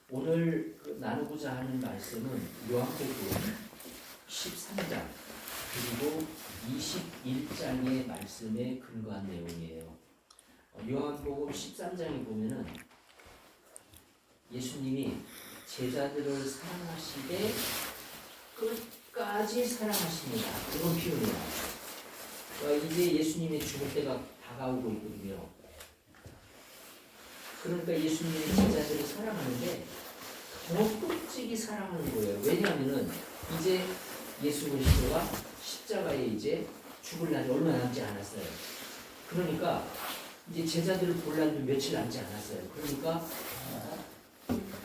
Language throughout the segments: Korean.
오늘 나누고자 하는 말씀은 요한복음 13장 그리고 21장의 말씀에 근거한 내용이에요. 요한복음 13장에 보면은 예수님이 제자들을 사랑하시되 끝까지 사랑하십니다. 이런 표현이에요. 이제 예수님의 죽을 때가 다가오고 있거든요. 그러니까 예수님의 제자들을 사랑하는데 더 끝까지 사랑하는 거예요. 왜냐하면은 이제 예수 그리스도가 십자가에 이제 죽을 날이 얼마 남지 않았어요. 그러니까 이제 제자들을 볼 날도 며칠 남지 않았어요. 그러니까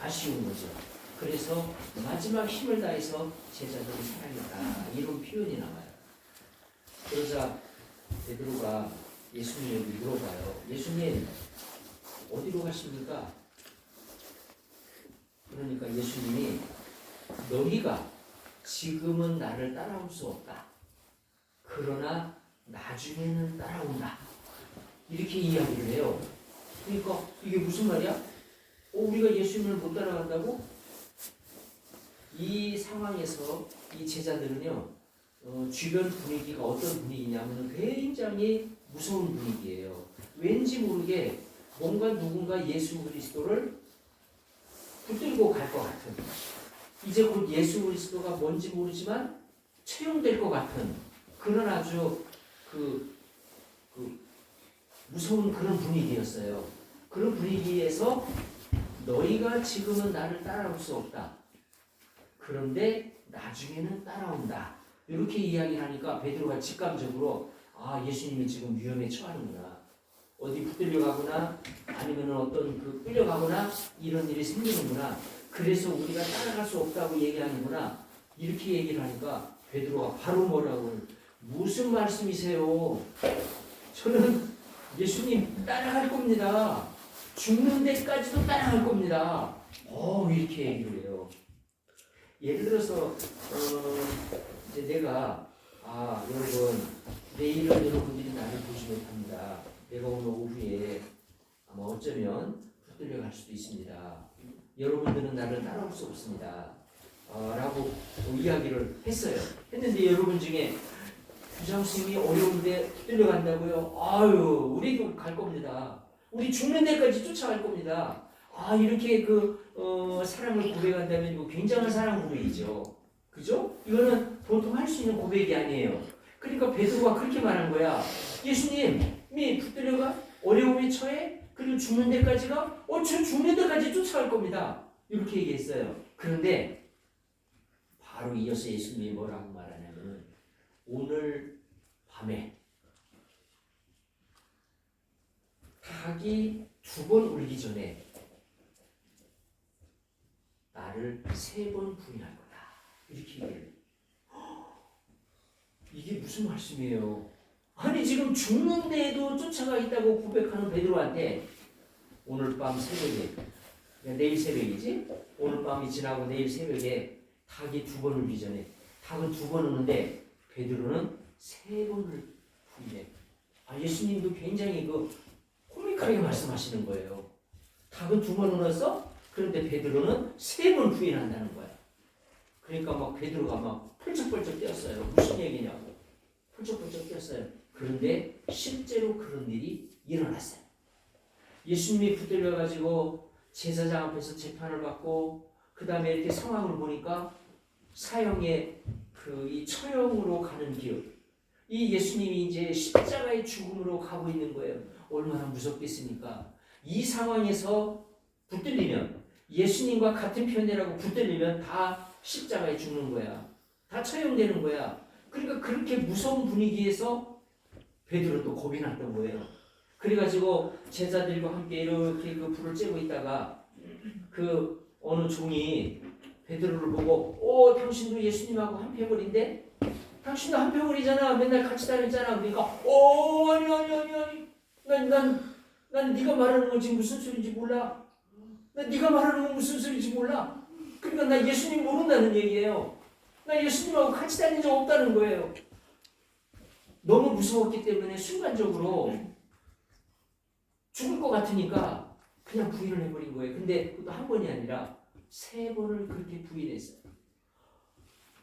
아쉬운 거죠. 그래서 마지막 힘을 다해서 제자들을 사랑했다. 이런 표현이 나와요. 그러자 베드로가 예수님에게 물어봐요. 예수님 어디로 가십니까? 그러니까 예수님이 너희가 지금은 나를 따라올 수 없다. 그러나 나중에는 따라온다. 이렇게 이야기를 해요. 그러니까 이게 무슨 말이야? 우리가 예수님을 못 따라간다고? 이 상황에서 이 제자들은요, 주변 분위기가 어떤 분위기냐면 굉장히 무서운 분위기예요. 왠지 모르게 뭔가 누군가 예수 그리스도를 붙들고 갈 것 같은, 이제 곧 예수 그리스도가 뭔지 모르지만 채용될 것 같은 그런 아주 무서운 그런 분위기였어요. 그런 분위기에서 너희가 지금은 나를 따라올 수 없다. 그런데 나중에는 따라온다. 이렇게 이야기를 하니까 베드로가 직감적으로 예수님이 지금 위험에 처하는구나. 어디 붙들려 가거나 아니면 어떤 끌려가거나 이런 일이 생기는구나. 그래서 우리가 따라갈 수 없다고 얘기하는구나. 이렇게 얘기를 하니까 베드로가 바로 뭐라고 무슨 말씀이세요? 저는 예수님 따라갈 겁니다. 죽는 데까지도 따라갈 겁니다. 이렇게 얘기를 해요. 예를 들어서 이제 내가 여러분 내일은 여러분들이 나를 보지 못합니다. 내가 오늘 오후에 아마 어쩌면 붙들려 갈 수도 있습니다. 여러분들은 나를 따라올 수 없습니다. 라고 이야기를 했어요. 했는데 여러분 중에 부장님이 어려운데 붙들려 간다고요? 우리도 갈 겁니다. 우리 죽는 데까지 쫓아갈 겁니다. 이렇게 사랑을 고백한다면 이거 굉장한 사랑 고백이죠. 그죠? 이거는 보통 할 수 있는 고백이 아니에요. 그러니까 베드로가 그렇게 말한 거야. 예수님이 붙들려가 어려움에 처해 그리고 죽는 데까지가 저 죽는 데까지 쫓아갈 겁니다. 이렇게 얘기했어요. 그런데 바로 이어서 예수님이 뭐라고 말하냐면 오늘 밤에 닭이 2번 울기 전에 나를 3번 부인할 거다. 이렇게 얘기해요. 이게 무슨 말씀이에요? 아니 지금 죽는데도 쫓아가 있다고 고백하는 베드로한테 오늘 밤 새벽에, 내일 새벽이지? 오늘 밤이 지나고 내일 새벽에 닭이 2번 울기 전에 닭은 2번 우는데 베드로는 3번을 부인해. 예수님도 굉장히 코믹하게 말씀하시는 거예요. 닭은 2번 울었어? 그런데 베드로는 3번 부인한다는 거야. 그러니까 막 베드로가 막 펄쩍펄쩍 뛰었어요. 무슨 얘기냐고. 펄쩍펄쩍 뛰었어요. 그런데 실제로 그런 일이 일어났어요. 예수님이 붙들려가지고 제사장 앞에서 재판을 받고 그 다음에 이렇게 상황을 보니까 사형의 이 처형으로 가는 길, 이 예수님이 이제 십자가의 죽음으로 가고 있는 거예요. 얼마나 무섭겠습니까? 이 상황에서 붙들리면 예수님과 같은 편이라고 붙들리면 다 십자가에 죽는 거야. 다 처형되는 거야. 그러니까 그렇게 무서운 분위기에서 베드로도 겁이 났던 거예요. 그래가지고 제자들과 함께 이렇게 불을 쬐고 있다가 어느 종이 베드로를 보고 당신도 예수님하고 한 패거리인데? 당신도 한 패거리잖아. 맨날 같이 다녔잖아. 그러니까 아니 난 네가 말하는 건 지금 무슨 소리인지 몰라. 네가 말하는 건 무슨 소리인지 몰라. 그러니까 나 예수님 모른다는 얘기예요. 나 예수님하고 같이 다닌 적 없다는 거예요. 너무 무서웠기 때문에 순간적으로 죽을 것 같으니까 그냥 부인을 해버린 거예요. 근데 그것도 한 번이 아니라 세 번을 그렇게 부인했어요.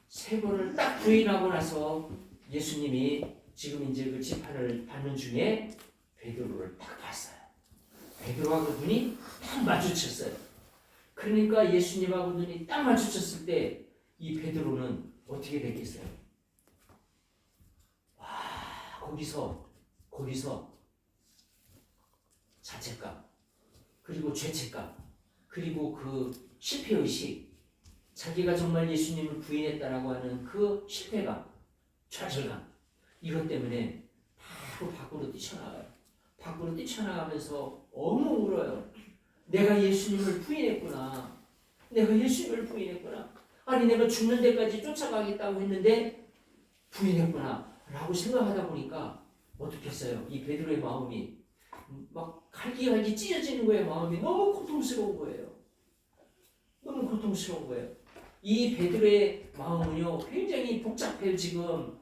세 번을 딱 부인하고 나서 예수님이 지금 이제 그 지판을 받는 중에 베드로를 딱 봤어요. 베드로하고 눈이 딱 마주쳤어요. 그러니까 예수님하고 눈이 딱 마주쳤을 때 이 베드로는 어떻게 됐겠어요? 와, 거기서 자책감, 그리고 죄책감, 그리고 그 실패의식, 자기가 정말 예수님을 부인했다라고 하는 그 실패감, 좌절감, 이것 때문에 바로 밖으로 뛰쳐나가요. 밖으로 뛰쳐나가면서 엉엉 울어요. 내가 예수님을 부인했구나. 내가 예수님을 부인했구나. 아니 내가 죽는 데까지 쫓아가겠다고 했는데 부인했구나 라고 생각하다 보니까 어떻게 했어요? 이 베드로의 마음이 막 갈기갈기 찢어지는 거예요. 마음이 너무 고통스러운 거예요. 너무 고통스러운 거예요. 이 베드로의 마음은요 굉장히 복잡해요. 지금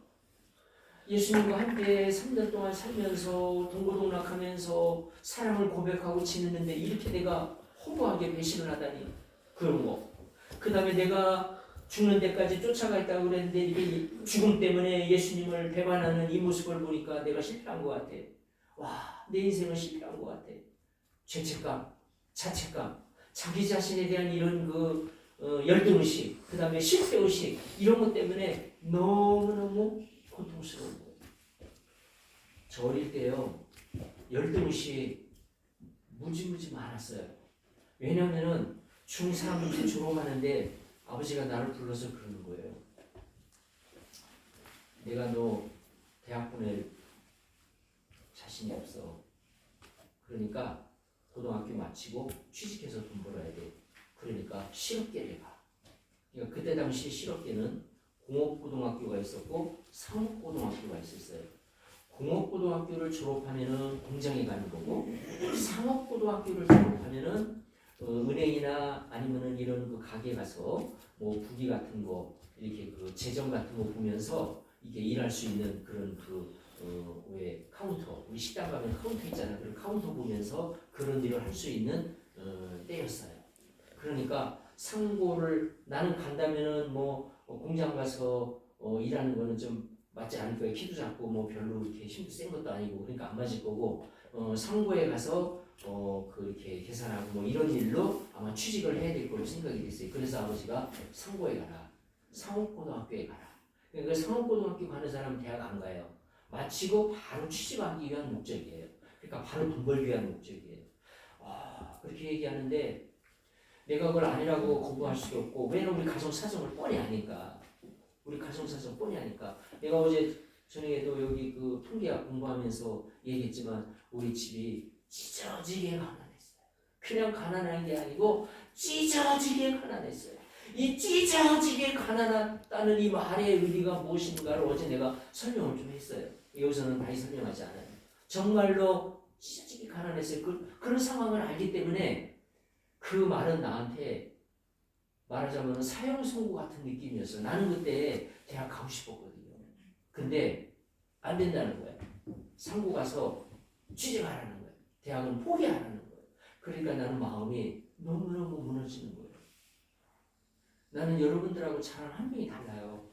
예수님과 함께 3년 동안 살면서 동고동락하면서 사랑을 고백하고 지냈는데 이렇게 내가 허무하게 배신을 하다니, 그런 거. 그 다음에 내가 죽는 데까지 쫓아가 있다고 그랬는데 이게 죽음 때문에 예수님을 배반하는 이 모습을 보니까 내가 실패한 것 같아. 와, 내 인생은 실패한 것 같아. 죄책감, 자책감, 자기 자신에 대한 이런 열등의식, 그 다음에 실패의식, 이런 것 때문에 너무너무 고통스러운 거예요. 저 어릴 때요, 열등의식 무지무지 많았어요. 왜냐하면은 중3 이제 졸업하는데 아버지가 나를 불러서 그러는 거예요. 내가 너 대학 보낼 자신이 없어. 그러니까 고등학교 마치고 취직해서 돈 벌어야 돼. 그러니까 실업계를 가. 그러니까 그때 당시 실업계는 공업고등학교가 있었고 상업고등학교가 있었어요. 공업고등학교를 졸업하면은 공장에 가는 거고, 상업고등학교를 졸업하면은 은행이나 아니면은 이런 그 가게 가서 뭐 부기 같은 거 이렇게 그 재정 같은 거 보면서 이게 일할 수 있는 그런 왜 카운터, 우리 식당 가면 카운터 있잖아요. 그런 카운터 보면서 그런 일을 할 수 있는 때였어요. 그러니까 상고를 나는 간다면은 뭐 공장 가서 일하는 거는 좀 맞지 않을 거예요. 키도 작고 뭐 별로 이렇게 힘도 센 것도 아니고, 그러니까 안 맞을 거고, 상고에 가서 그렇게 계산하고 뭐 이런 일로 아마 취직을 해야 될 걸로 생각이 됐어요. 그래서 아버지가 상고에 가라, 상업고등학교에 가라. 그러니까 상업고등학교 가는 사람은 대학 안 가요. 마치고 바로 취직하기 위한 목적이에요. 그러니까 바로 돈 벌기 위한 목적이에요. 그렇게 얘기하는데 내가 그걸 아니라고 거부할 수도 없고, 왜냐면 우리 가정 사정을 뻔히 아니까. 우리 가정 사정 뻔히 아니까. 내가 어제 저녁에도 여기 그 통계학 공부하면서 얘기했지만 우리 집이 찢어지게 가난했어요. 그냥 가난한 게 아니고 찢어지게 가난했어요. 이 찢어지게 가난하다는 이 말의 의미가 무엇인가를 어제 내가 설명을 좀 했어요. 여기서는 다시 설명하지 않아요. 정말로 찢어지게 가난했어요. 그런 상황을 알기 때문에 그 말은 나한테 말하자면 사형 선고 같은 느낌이었어요. 나는 그때 대학 가고 싶었거든요. 근데 안 된다는 거예요. 상고 가서 취직하라는 거예요. 대학은 포기하라는 거예요. 그러니까 나는 마음이 너무너무 무너지는 거예요. 나는 여러분들하고 저랑 환경이 달라요.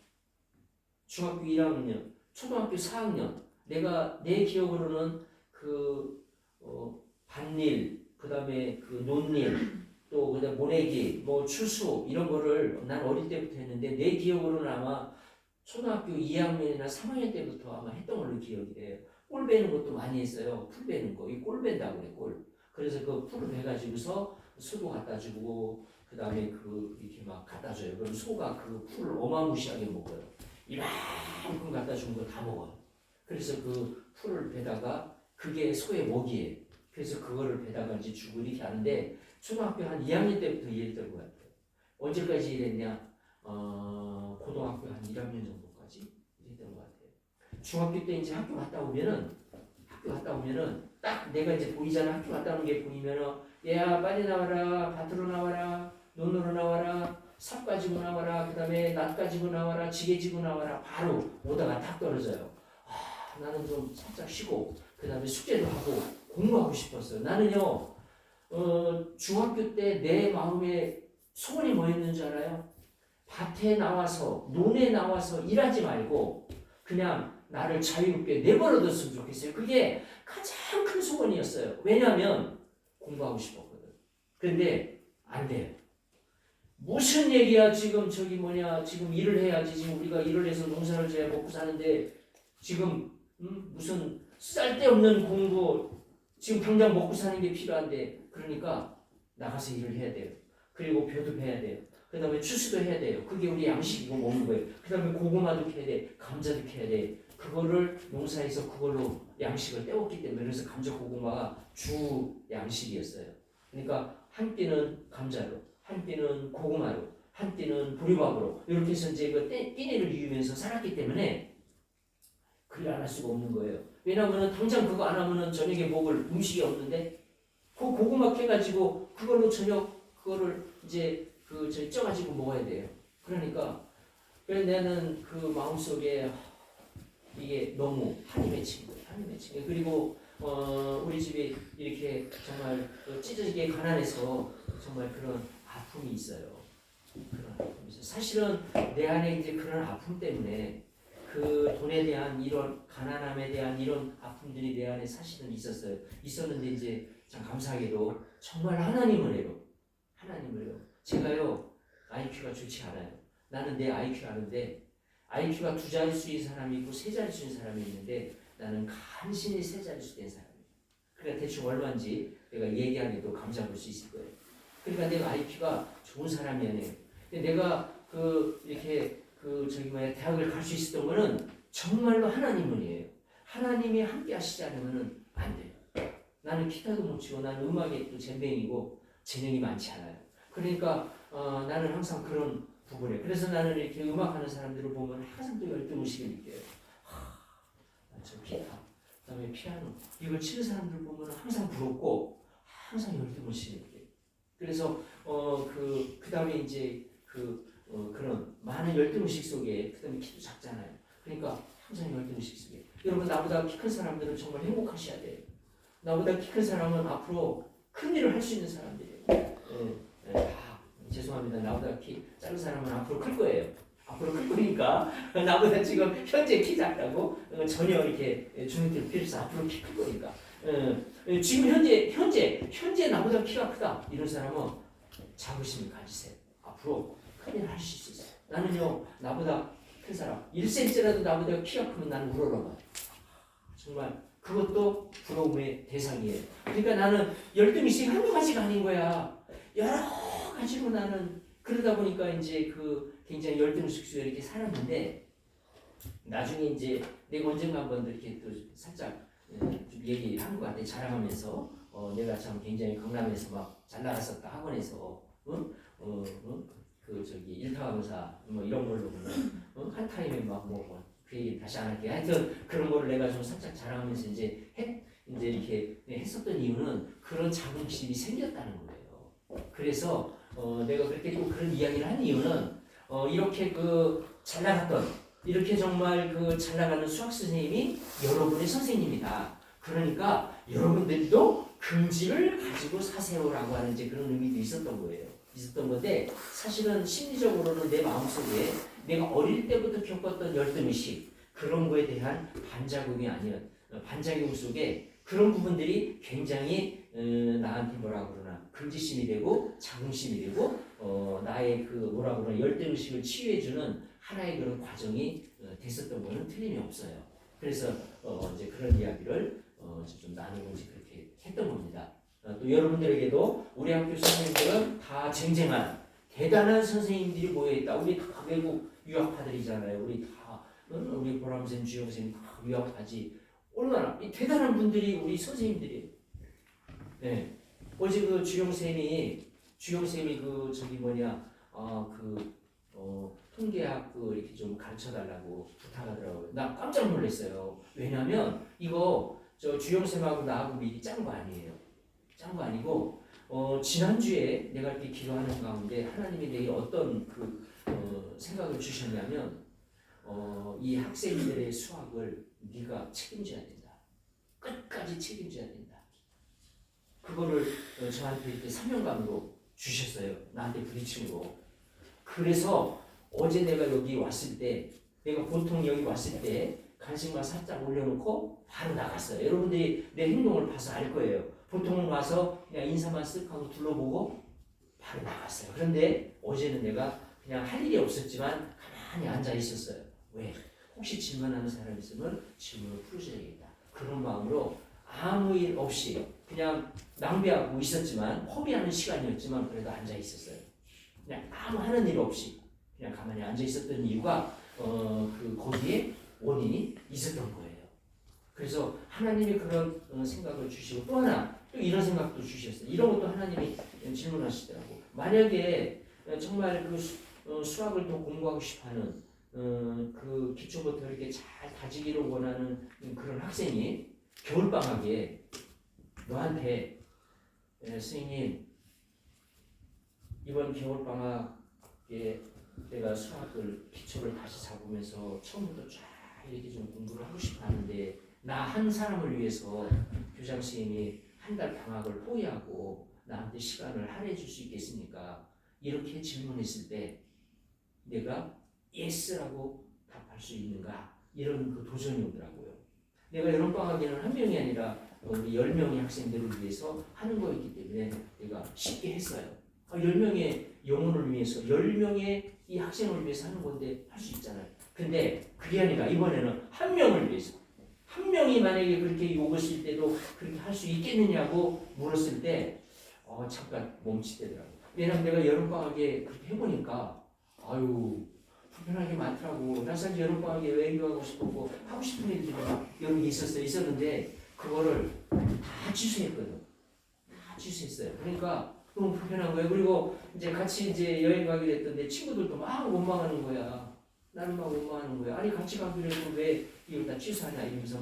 중학교 1학년, 초등학교 4학년, 내 기억으로는 반일, 그 다음에 그 논일, 또 그다음 모내기, 뭐 추수 이런 거를 난 어릴 때부터 했는데 내 기억으로는 아마 초등학교 2학년이나 3학년 때부터 아마 했던 걸로 기억이 돼요. 꼴 베는 것도 많이 했어요. 풀 베는 거, 이 꼴 벤다고 그래, 꼴. 그래서 그 풀을 베가지고서 수도 갖다 주고, 그 다음에 이렇게 막 갖다 줘요. 그럼 소가 그 풀을 어마무시하게 먹어요. 이만큼 갖다 준 거 다 먹어요. 그래서 그 풀을 베다가 그게 소의 먹이에요. 그래서 그거를 베다가 이제 주고 이렇게 하는데 초등학교 한 2학년 때부터 일했던 것 같아요. 언제까지 일했냐? 고등학교 한 1학년 정도까지 일했던 것 같아요. 중학교 때 이제 학교 갔다 오면은 딱 내가 이제 보이잖아. 학교 갔다 오는 게 보이면은 얘야 빨리 나와라, 밭으로 나와라, 논으로 나와라, 삽 가지고 나와라, 그 다음에 낫 가지고 나와라, 지게 지고 나와라. 바로 오다가 탁 떨어져요. 나는 좀 살짝 쉬고 그 다음에 숙제도 하고 공부하고 싶었어요. 나는요 중학교 때 내 마음에 소원이 뭐였는 줄 알아요? 밭에 나와서 논에 나와서 일하지 말고 그냥 나를 자유롭게 내버려뒀으면 좋겠어요. 그게 가장 큰 소원이었어요. 왜냐하면 공부하고 싶었거든. 근데 안 돼요. 무슨 얘기야 지금 저기 뭐냐 지금 일을 해야지 지금 우리가 일을 해서 농사를 지어야 먹고 사는데 지금 무슨 쓸데없는 공부 지금 당장 먹고 사는 게 필요한데 그러니까 나가서 일을 해야 돼요. 그리고 벼도 해야 돼요. 그 다음에 추수도 해야 돼요. 그게 우리 양식이고 먹는 거예요. 그 다음에 고구마도 캐야 돼. 감자도 캐야 돼. 그거를 농사에서 그걸로 양식을 떼었기 때문에 그래서 감자 고구마가 주 양식이었어요. 그러니까 한 끼는 감자로 한 끼는 고구마로 한 끼는 보리밥으로 이렇게 해서 이제 그 끼니를 이으면서 살았기 때문에 그리 안 할 수가 없는 거예요. 왜냐하면 당장 그거 안 하면은 저녁에 먹을 음식이 없는데 그 고구마 캐가지고 그걸로 저녁 그거를 이제 저 쪄가지고 먹어야 돼요. 그러니까 그래서 나는 그 마음속에 이게 너무 한이 맺힌 거예요. 한이 맺힌 거예요. 그리고 우리 집이 이렇게 정말 찢어지게 가난해서 정말 그런 아픔이 있어요. 그런 아픔이 있어요. 사실은 내 안에 이제 그런 아픔 때문에 그 돈에 대한 이런 가난함에 대한 이런 아픔들이 내 안에 사실은 있었어요. 있었는데 이제 참 감사하게도 정말 하나님 은혜로 제가요 IQ가 좋지 않아요. 나는 내 IQ 아는데 IQ가 두 자릿수인 사람이 있고 세 자릿수인 사람이 있는데 나는 간신히 세 자릿수 된 사람이에요. 그러니까 대충 얼마인지 내가 얘기 안 해도 감잡을 수 있을 거예요. 그러니까 내가 IQ가 좋은 사람이 아니에요. 근데 내가 이렇게 대학을 갈 수 있었던 거는 정말로 하나님 은혜예요. 하나님이 함께 하시지 않으면 안 돼요. 나는 기타도 못 치고 나는 음악에 또 젬병이고 재능이 많지 않아요. 그러니까 나는 항상 그런 부분에 그래서 나는 이렇게 음악하는 사람들을 보면 항상 또 열등의식을 느껴요. 저 기타, 그다음에 피아노 이걸 치는 사람들 보면 항상 부럽고 항상 열등의식을 느껴요. 그래서 그다음에 이제 그런 많은 열등의식 속에 그다음에 키도 작잖아요. 그러니까 항상 열등의식 속에 여러분 나보다 키 큰 사람들은 정말 행복하셔야 돼요. 나보다 키 큰 사람은 앞으로 큰 일을 할 수 있는 사람들이에요. 죄송합니다. 나보다 키 작은 사람은 앞으로 클 거예요. 앞으로 클 거니까 나보다 지금 현재 키 작다고 전혀 이렇게 주눅들 필요 없어. 앞으로 키 클 거니까 지금 현재 나보다 키가 크다 이런 사람은 자부심을 가지세요. 앞으로 큰일 할 수 있어요. 나는요 나보다 큰 사람 1cm라도 나보다 키가 크면 나는 우러러봐요. 정말 그것도 부러움의 대상이에요. 그러니까 나는 열등의식이 한두 가지가 아닌 거야. 여러 가지로 나는 그러다 보니까 이제 굉장히 열등의식 속에 이렇게 살았는데 나중에 이제 내가 언젠가 한번 이렇게 또 살짝 좀 얘기한 것 같아. 자랑하면서 내가 참 굉장히 강남에서 막 잘 나갔었다 학원에서 일타 강사 뭐 이런 걸로 보면 한 타임에 막 그 얘기 다시 안 할게. 하여튼 그런 거를 내가 좀 살짝 자랑하면서 이제 이렇게 했었던 이유는 그런 자긍심이 생겼다는 거예요. 그래서 내가 그렇게 또 그런 이야기를 한 이유는 이렇게 잘 나갔던 이렇게 정말 잘 나가는 수학 선생님이 여러분의 선생님이다. 그러니까 여러분들도 긍지를 가지고 사세요라고 하는 이제 그런 의미도 있었던 거예요. 있었던 건데 사실은 심리적으로는 내 마음속에 내가 어릴 때부터 겪었던 열등의식 그런 거에 대한 반작용 속에 그런 부분들이 굉장히 나한테 뭐라 그러나 긍지심이 되고 자긍심이 되고 나의 열등의식을 치유해주는 하나의 그런 과정이 됐었던 거는 틀림이 없어요. 그래서 이제 그런 이야기를 좀 나누고 이제 그렇게 했던 겁니다. 또 여러분들에게도 우리 학교 선생님들은 다 쟁쟁한 대단한 선생님들이 모여있다. 우리 다 외국 유학파들이잖아요. 우리 보람 선생님, 주영 선생님 다 유학파지. 얼마나 이 대단한 분들이 우리 선생님들이에요. 네. 어제 주영 쌤이 통계학 이렇게 좀 가르쳐 달라고 부탁하더라고요. 나 깜짝 놀랐어요. 왜냐면 이거 주영 쌤하고 나하고 미리 짠 거 아니에요. 짠 거 아니고 지난주에 내가 이렇게 기도하는 가운데 하나님이 내게 어떤 생각을 주셨냐면 이 학생들의 수학을 네가 책임져야 된다. 끝까지 책임져야 된다. 그거를 저한테 이렇게 사명감으로 주셨어요. 나한테 부딪힘으로. 그래서 어제 내가 여기 왔을 때, 내가 보통 여기 왔을 때 간식만 살짝 올려놓고 바로 나갔어요. 여러분들이 내 행동을 봐서 알 거예요. 보통은 와서 그냥 인사만 쓱 하고 둘러보고 바로 나갔어요. 그런데 어제는 내가 그냥 할 일이 없었지만 가만히 앉아 있었어요. 왜? 혹시 질문하는 사람 있으면 질문을 풀어줘야겠다. 그런 마음으로 아무 일 없이 그냥 낭비하고 있었지만, 허비하는 시간이었지만 그래도 앉아 있었어요. 그냥 아무 하는 일 없이 그냥 가만히 앉아 있었던 이유가 거기에 원인이 있었던 거예요. 그래서 하나님이 그런 생각을 주시고, 또 하나 또 이런 생각도 주셨어요. 이런 것도 하나님이 질문하시더라고. 만약에 정말 수학을 더 공부하고 싶어하는 그 기초부터 이렇게 잘 다지기를 원하는 그런 학생이 겨울방학에 너한테 선생님 이번 겨울방학에 내가 수학을 기초를 다시 잡으면서 처음부터 쫙 이렇게 좀 공부를 하고 싶어 하는데 나 한 사람을 위해서 교장 선생님이 한 달 방학을 포기하고 나한테 시간을 할애해 줄 수 있겠습니까? 이렇게 질문했을 때 내가 예스라고 답할 수 있는가? 이런 그 도전이 오더라고요. 내가 여름방학에는 한 명이 아니라 우리 10명의 학생들을 위해서 하는 거였기 때문에 내가 쉽게 했어요. 10명의 영혼을 위해서, 10명의 이 학생을 위해서 하는 건데 할 수 있잖아요. 근데 그게 아니라 이번에는 한 명을 위해서, 한 명이 만약에 그렇게 욕했을 때도 그렇게 할 수 있겠느냐고 물었을 때 잠깐 멈칫대더라고요. 왜냐면 내가 여름방학에 그렇게 해보니까 아유 불편한 게 많더라고. 나 사실 여름방학에 외교하고 싶었고 하고 싶은 일들이 여러 개 있었는데 그거를 다 취소했거든. 다 취소했어요. 그러니까 너무 불편한 거예요. 그리고 이제 같이 이제 여행 가기로 했던 내 친구들도 막 원망하는 거야. 나는 막 원망하는 거야. 아니 같이 가기로 해도 왜 이걸 다 취소하냐 이러면서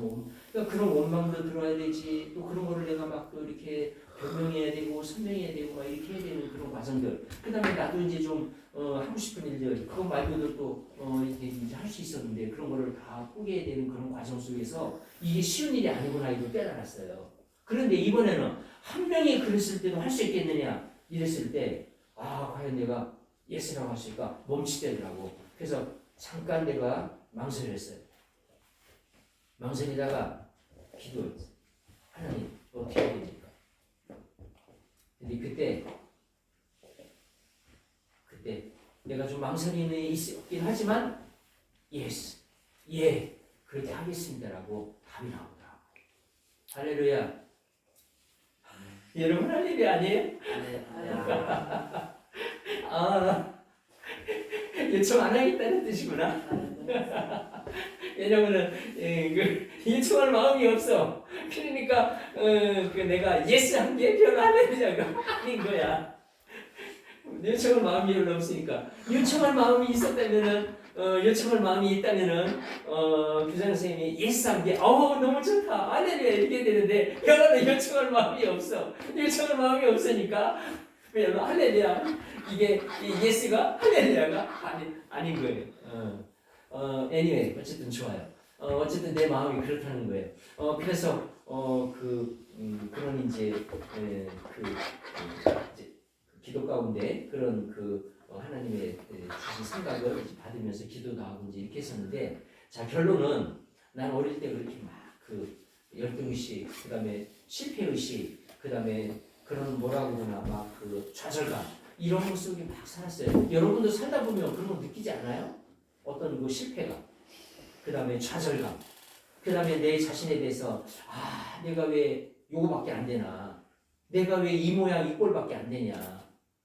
그러니까 그런 원망도 들어야 되지. 또 그런 거를 내가 막 또 이렇게 변명해야 되고 설명해야 되고 막 이렇게 해야 되는 그런 과정들. 그다음에 나도 이제 좀 하고 싶은 일들 그거 말고도 또 이렇게 이제 할 수 있었는데 그런 거를 다 포기해야 되는 그런 과정 속에서 이게 쉬운 일이 아니구나 이걸 깨달았어요. 그런데 이번에는 한 명이 그랬을 때도 할 수 있겠느냐 이랬을 때 과연 내가 예스라고 할 수 있을까 멈칫대더라고. 그래서 잠깐 내가 망설였어요. 망설이다가 기도했어요. 하나님 어떻게 해야 됩니까? 근데 그때 내가 좀 망설임이 있긴 하지만 예스, 예 그렇게 하겠습니다라고 답이 나오더라고. 할렐루야. 여러분 할렐루야 아니에요? 네. 요청 안 하겠다는 뜻이구나. 왜냐면은 요청할 마음이 없어. 그러니까 내가 예스 한 게 별로 안 되냐가 아닌 거야. 요청할 마음이 별로 없으니까. 요청할 마음이 있었다면은 요청할 마음이 있다면은 교장 선생님이 예스 한 게 너무 좋다. 할렐루야 이렇게 되는데 여러분 요청할 마음이 없어. 요청할 마음이 없으니까 왜냐면 할렐루야 이게 예스가 할렐루야가 아닌 거예요. anyway 어쨌든 좋아요. 어쨌든 내 마음이 그렇다는 거예요. 그래서 그런 이제 기도 가운데 그런 하나님의 주신 생각을 이제 받으면서 기도도 하고 이제 이렇게 했었는데 자 결론은 난 어릴 때 그렇게 막 열등의식, 그다음에 실패의식, 그다음에 그런 뭐라고 그러나 막 좌절감 이런 것 속에 막 살았어요. 여러분도 살다 보면 그런 거 느끼지 않아요? 어떤 실패감, 그다음에 좌절감, 그다음에 내 자신에 대해서 내가 왜 요거밖에 안 되나, 내가 왜 이 모양 이 꼴밖에 안 되냐,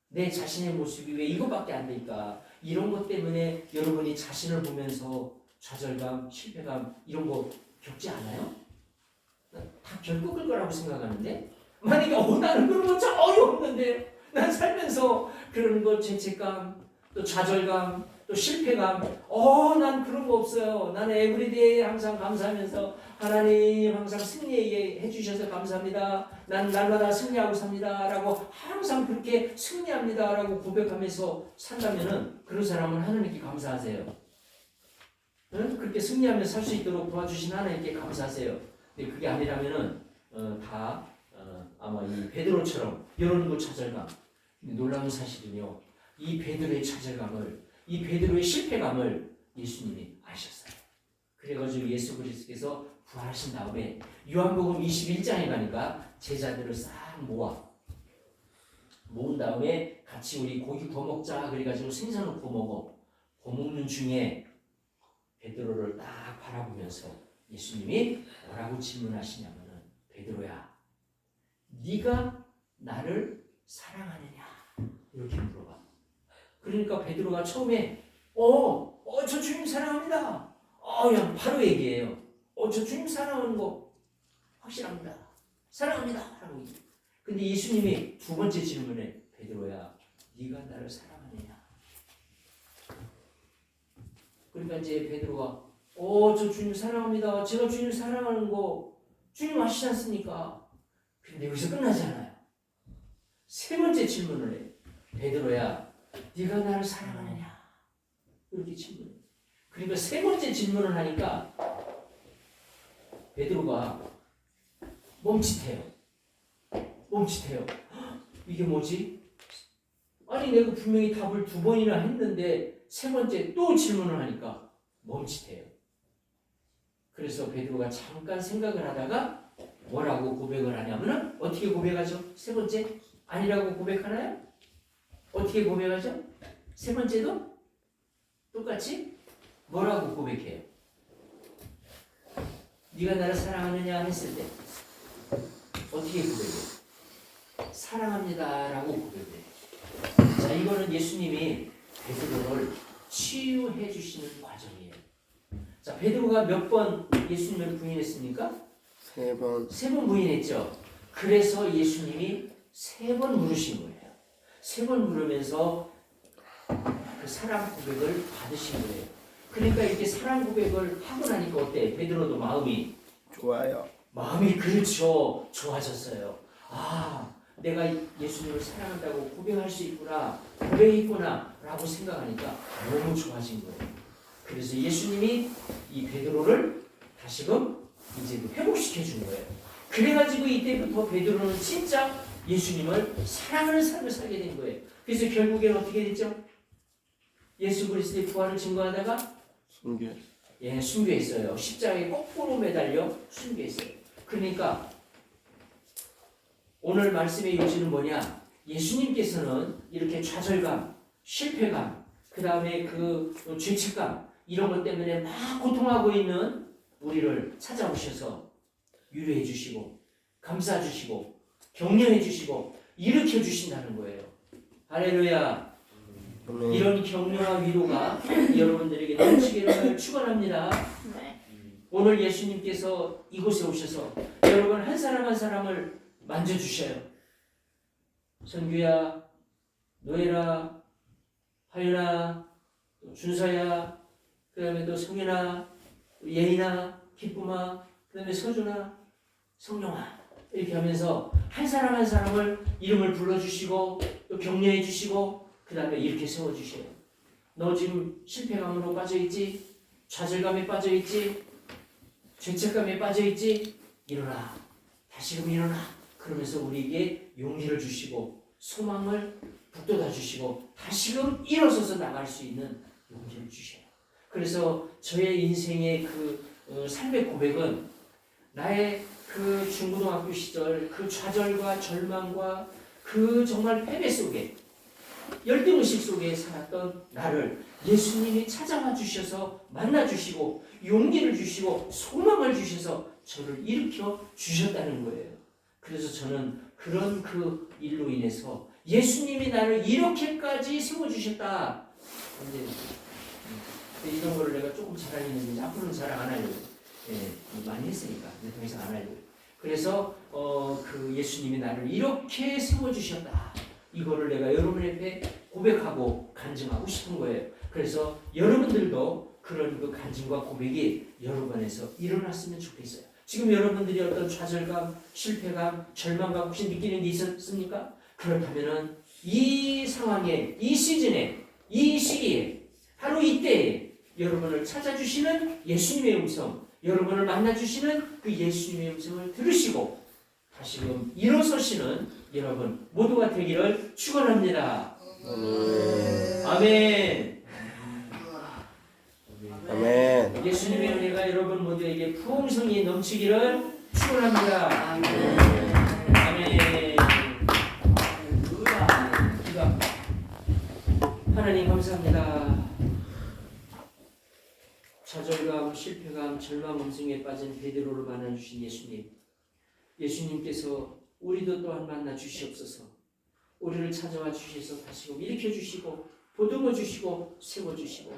내 자신의 모습이 왜 이거밖에 안 될까, 이런 것 때문에 여러분이 자신을 보면서 좌절감, 실패감 이런 거 겪지 않아요? 다 겪을 거라고 생각하는데 만약에 나는 그런 거 전혀 없는데 난 살면서 그런 거 죄책감, 또 좌절감, 또 실패감, 난 그런 거 없어요. 나는 에브리데이 항상 감사하면서 하나님 항상 승리하게 해주셔서 감사합니다. 난 날마다 승리하고 삽니다. 라고 항상 그렇게 승리합니다. 라고 고백하면서 산다면은 그런 사람은 하나님께 감사하세요. 응? 그렇게 승리하면서 살 수 있도록 도와주신 하나님께 감사하세요. 근데 그게 아니라면은 아마 이 베드로처럼 이런 거 좌절감, 근데 놀라운 사실은요, 이 베드로의 좌절감을, 이 베드로의 실패감을 예수님이 아셨어요. 그래가지고 예수 그리스도께서 부활하신 다음에 요한복음 21장에 가니까 제자들을 싹 모은 다음에 같이 우리 고기 구워 먹자 그래가지고 생선을 구워 먹어. 구워 먹는 중에 베드로를 딱 바라보면서 예수님이 뭐라고 질문하시냐면은, 베드로야, 네가 나를 사랑하느냐? 이렇게 물어봐. 그러니까 베드로가 처음에 저 주님 사랑합니다. 그냥 바로 얘기해요. 저 주님 사랑하는 거 확실합니다. 사랑합니다. 라고 얘기해요. 근데 예수님이 두 번째 질문에, 베드로야, 네가 나를 사랑하느냐? 그러니까 이제 베드로가 저 주님 사랑합니다. 제가 주님 사랑하는 거 주님 아시지 않습니까? 근데 여기서 끝나지 않아요. 세 번째 질문을 해. 베드로야, 네가 나를 사랑하느냐? 이렇게 질문해. 그러니까 세 번째 질문을 하니까 베드로가 멈칫해요. 이게 뭐지? 아니 내가 분명히 답을 두 번이나 했는데 세 번째 또 질문을 하니까 멈칫해요. 그래서 베드로가 잠깐 생각을 하다가 뭐라고 고백을 하냐면은, 어떻게 고백하죠? 세 번째 아니라고 고백하나요? 어떻게 고백하죠? 세 번째도 똑같이 뭐라고 고백해요? 네가 나를 사랑하느냐 했을 때 어떻게 고백해요? 사랑합니다 라고 고백해요. 자, 이거는 예수님이 베드로를 치유해 주시는 과정이에요. 자, 베드로가 몇 번 예수님을 부인했습니까? 세 번. 세 번 부인했죠. 그래서 예수님이 세 번 물으신 거예요. 세 번 물으면서 그 사랑 고백을 받으신 거예요. 그러니까 이렇게 사랑 고백을 하고 나니까 어때? 베드로도 마음이 좋아요. 그렇죠. 좋아졌어요. 내가 예수님을 사랑한다고 고백할 수 있구나, 고백했구나 라고 생각하니까 너무 좋아진 거예요. 그래서 예수님이 이 베드로를 다시금 이제 회복시켜 준 거예요. 그래가지고 이때부터 베드로는 진짜 예수님을 사랑하는 삶을 살게 된 거예요. 그래서 결국엔 어떻게 됐죠? 예수 그리스도의 부활을 증거하다가 순교했어요. 십자가에 거꾸로 매달려 순교했어요. 그러니까 오늘 말씀의 요지는 뭐냐? 예수님께서는 이렇게 좌절감, 실패감, 그 다음에 그 죄책감, 이런 것 때문에 막 고통하고 있는 우리를 찾아오셔서 위로해 주시고, 감싸 주시고, 격려해 주시고, 일으켜 주신다는 거예요. 할렐루야. 이런 격려와 위로가 여러분들에게 넘치기를 축원합니다. 오늘 예수님께서 이곳에 오셔서 여러분 한 사람 한 사람을 만져주셔요. 선규야, 노예라, 하윤아, 준서야, 그 다음에 또 성윤아, 예인아, 기쁨아, 그 다음에 서준아, 성룡아, 이렇게 하면서 한 사람 한 사람을 이름을 불러주시고 또 격려해 주시고 그 다음에 이렇게 세워주셔요. 너 지금 실패감으로 빠져있지? 좌절감에 빠져있지? 죄책감에 빠져있지? 일어나. 다시금 일어나. 그러면서 우리에게 용기를 주시고 소망을 북돋아 주시고 다시금 일어서서 나갈 수 있는 용기를 주셔요. 그래서 저의 인생의 삶의 고백은 나의 그 중고등학교 시절 그 좌절과 절망과 그 정말 패배 속에 열등의식 속에 살았던 나를 예수님이 찾아와 주셔서 만나 주시고 용기를 주시고 소망을 주셔서 저를 일으켜 주셨다는 거예요. 그래서 저는 그런 그 일로 인해서 예수님이 나를 이렇게까지 세워주셨다. 근데 이런 거를 내가 조금 자랑했는데 앞으로는 자랑 안 하려고. 많이 했으니까 더 이상 안 하려고. 그래서 그 예수님이 나를 이렇게 세워주셨다. 이거를 내가 여러분 앞에 고백하고 간증하고 싶은 거예요. 그래서 여러분들도 그런 그 간증과 고백이 여러분에서 일어났으면 좋겠어요. 지금 여러분들이 어떤 좌절감, 실패감, 절망감 혹시 느끼는 게 있었습니까? 그렇다면은 이 상황에, 이 시즌에, 이 시기에, 바로 이때에 여러분을 찾아주시는 예수님의 음성, 여러분을 만나주시는 그 예수님의 음성을 들으시고 다시금 일어서시는 여러분 모두가 되기를 축원합니다. 아멘. 아멘. 아멘. 예수님의 은혜가 여러분 모두에게 풍성히 넘치기를 축원합니다. 아멘. 기도합니다. 하나님 감사합니다. 좌절감, 실패감, 절망 음성에 빠진 베드로를 만나주신 예수님. 예수님께서 우리도 또한 만나 주시옵소서. 우리를 찾아와 주셔서 다시금 일으켜 주시고 보듬어 주시고 세워 주시고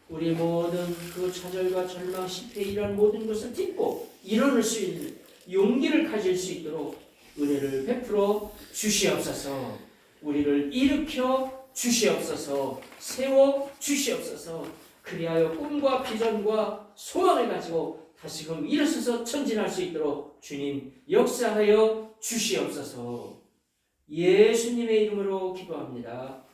우리 모든 그 좌절과 절망, 실패 이런 모든 것을 딛고 일어날 수 있는 용기를 가질 수 있도록 은혜를 베풀어 주시옵소서. 우리를 일으켜 주시옵소서. 세워 주시옵소서. 그리하여 꿈과 비전과 소망을 가지고 다시금 일어서서 전진할 수 있도록 주님 역사하여 주시옵소서. 예수님의 이름으로 기도합니다.